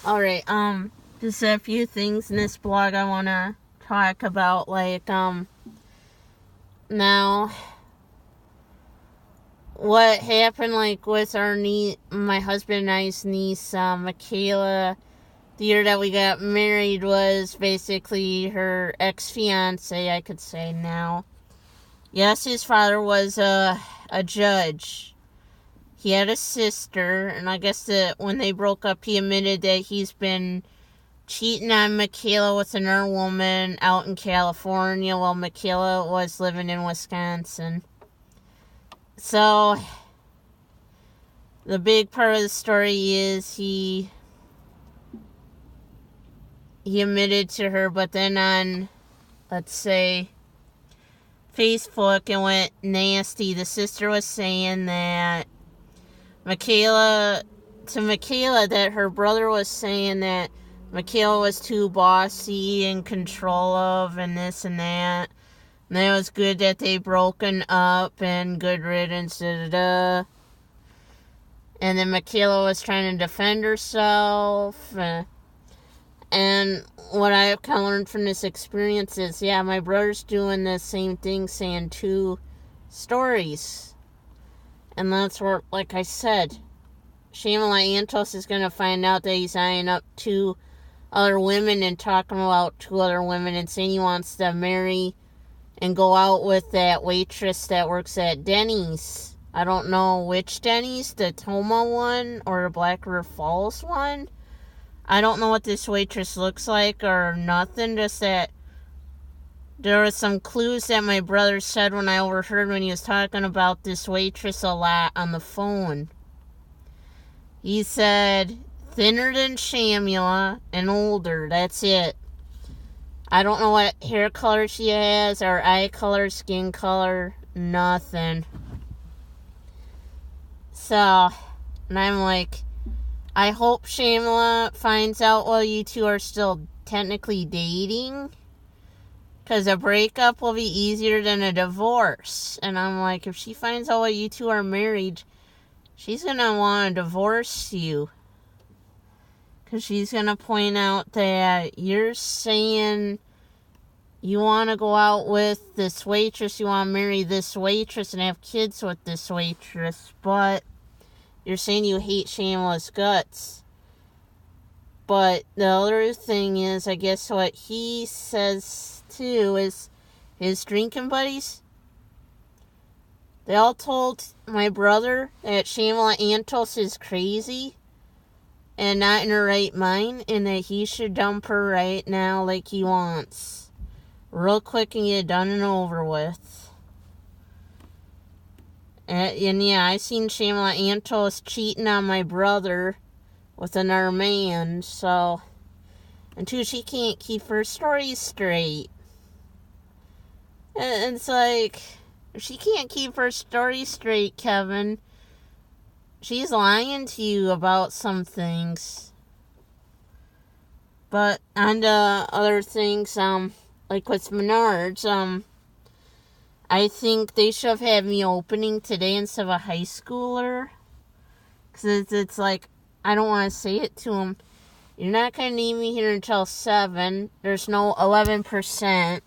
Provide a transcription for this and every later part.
Alright, just a few things in this blog I want to talk about, now, what happened, with my husband and I's niece, Michaela, the year that we got married, was basically her ex-fiance, I could say now. Yes, his father was a judge. He had a sister, and I guess that when they broke up, he admitted that he's been cheating on Michaela with another woman out in California while Michaela was living in Wisconsin. So, the big part of the story is he admitted to her, but then on, let's say, Facebook, it went nasty. The sister was saying that Michaela, that her brother was saying that Michaela was too bossy and control of and this and that. And that it was good that they broken up and good riddance, da-da-da. And then Michaela was trying to defend herself. And what I've kind of learned from this experience is, yeah, my brother's doing the same thing, saying two stories. And that's where, like I said, Shamula Antos is going to find out that he's eyeing up two other women and talking about two other women and saying he wants to marry and go out with that waitress that works at Denny's. I don't know which Denny's, the Toma one or the Black River Falls one. I don't know what this waitress looks like or nothing, just that there were some clues that my brother said when I overheard when he was talking about this waitress a lot on the phone. He said, thinner than Shamula and older, that's it. I don't know what hair color she has, or eye color, skin color, nothing. So, and I'm like, I hope Shamula finds out while you two are still technically dating, because a breakup will be easier than a divorce. And I'm like, if she finds out while you two are married, she's going to want to divorce you. Because she's going to point out that you're saying you want to go out with this waitress, you want to marry this waitress and have kids with this waitress, but you're saying you hate Shamula's guts. But the other thing is, I guess what he says too is his drinking buddies, they all told my brother that Shamula Antos is crazy and not in her right mind, and that he should dump her right now like he wants. Real quick and get it done and over with. And yeah, I seen Shamula Antos cheating on my brother with another man, so. And two, she can't keep her story straight. And it's like, if she can't keep her story straight, Kevin, she's lying to you about some things. But on to other things, like with Menards, I think they should have had me opening today instead of a high schooler. Because it's like, I don't want to say it to them. You're not going to need me here until 7. There's no 11%.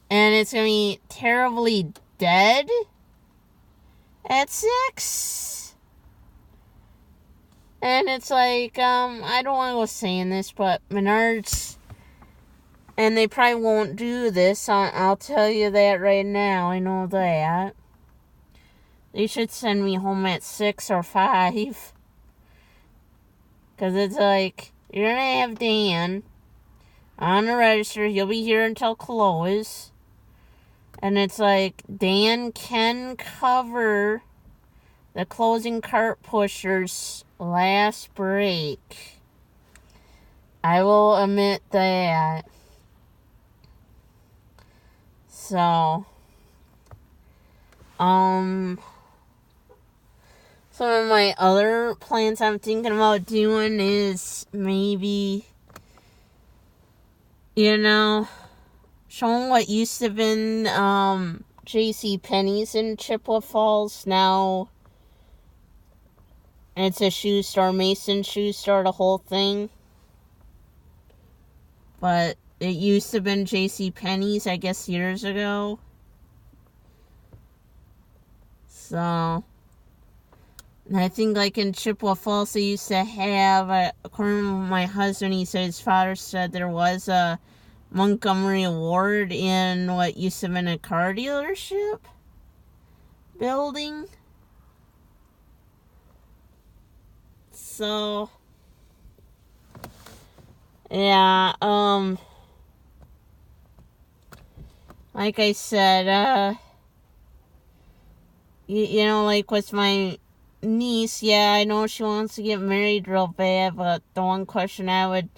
And it's going to be terribly dead at 6. And it's like, I don't want to go saying this, but Menards, and they probably won't do this, I'll tell you that right now, I know that. They should send me home at 6 or 5. Because it's like, you're going to have Dan on the register, he'll be here until close. And it's like, Dan can cover the closing cart pusher's last break. I will admit that. So, some of my other plans I'm thinking about doing is maybe, showing what used to have been, J.C. Penney's in Chippewa Falls, now And it's a shoe store, Mason shoe store, the whole thing. But it used to have been JCPenney's, I guess, years ago. So, and I think like in Chippewa Falls they used to have, according to my husband, he said his father said there was a Montgomery Award in what used to have been a car dealership building. So, yeah, like I said, you know, like with my niece, yeah, I know she wants to get married real bad, but the one question I would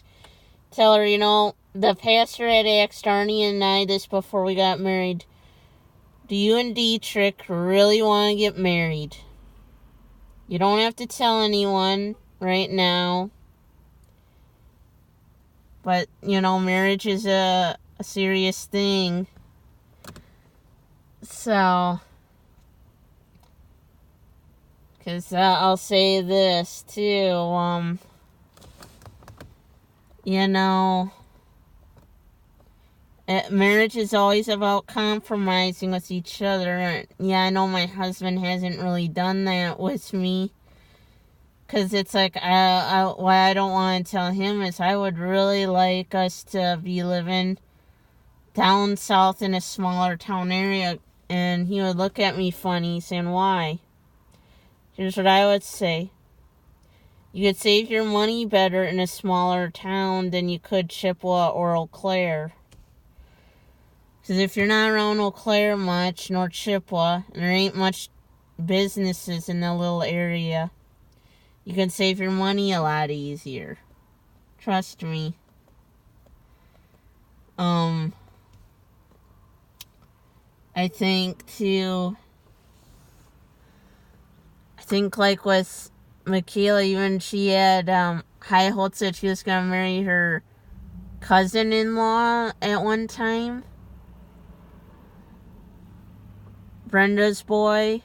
tell her, you know, the pastor had asked Arnie and I this before we got married. Do you and Dietrich really want to get married? You don't have to tell anyone right now. But, you know, marriage is a serious thing. So, because I'll say this too, you know, marriage is always about compromising with each other. Yeah, I know my husband hasn't really done that with me. Because it's like, why I don't want to tell him is I would really like us to be living down south in a smaller town area. And he would look at me funny, saying, why? Here's what I would say. You could save your money better in a smaller town than you could Chippewa or Eau Claire. Because if you're not around Eau Claire much, nor Chippewa, and there ain't much businesses in the little area, you can save your money a lot easier. Trust me. I think like with Michaela, even she had high hopes that she was going to marry her cousin-in-law at one time. Brenda's boy.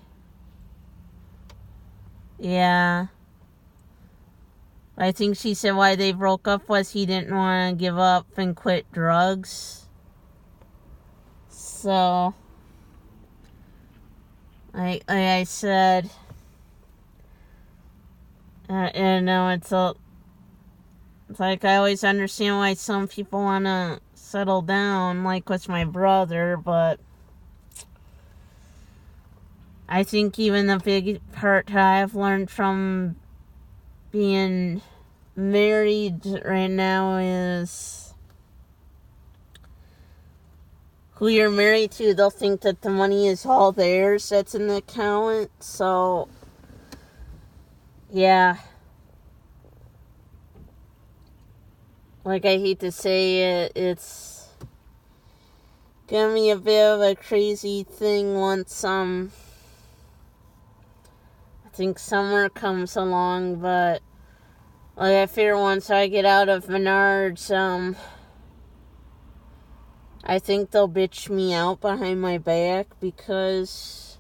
Yeah. I think she said why they broke up was he didn't want to give up and quit drugs. So, like I said, you know, it's like I always understand why some people want to settle down, like with my brother, but I think even the big part I've learned from being married right now is who you're married to, they'll think that the money is all theirs that's in the account. So, yeah. Like I hate to say it, it's gonna be a bit of a crazy thing once, I think summer comes along, but like I fear once I get out of Menards, I think they'll bitch me out behind my back because,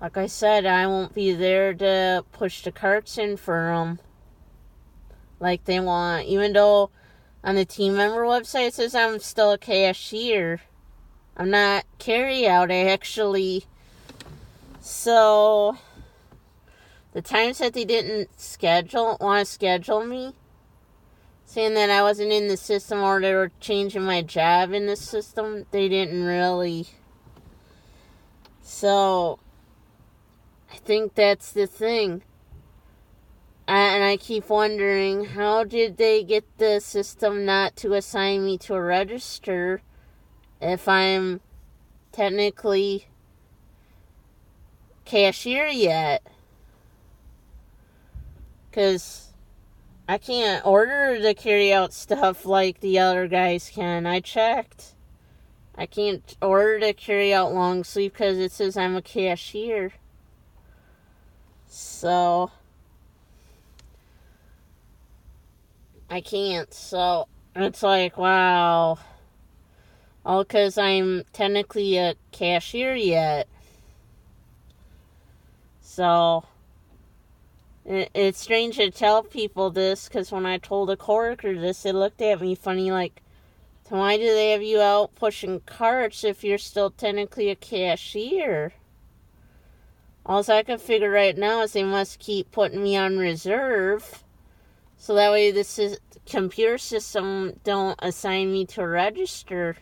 like I said, I won't be there to push the carts in for them like they want. Even though on the team member website it says I'm still a cashier. I'm not carry out, actually. So the times that they didn't want to schedule me, saying that I wasn't in the system or they were changing my job in the system, they didn't really. So, I think that's the thing. And I keep wondering, how did they get the system not to assign me to a register if I'm technically cashier yet? Because I can't order to carry out stuff like the other guys can. I checked. I can't order to carry out long sleeve because it says I'm a cashier. So, I can't. So, it's like, wow. All because I'm technically a cashier yet. So, It's strange to tell people this, because when I told a coworker this, they looked at me funny like, so why do they have you out pushing carts if you're still technically a cashier? All I can figure right now is they must keep putting me on reserve, so that way the computer system don't assign me to register.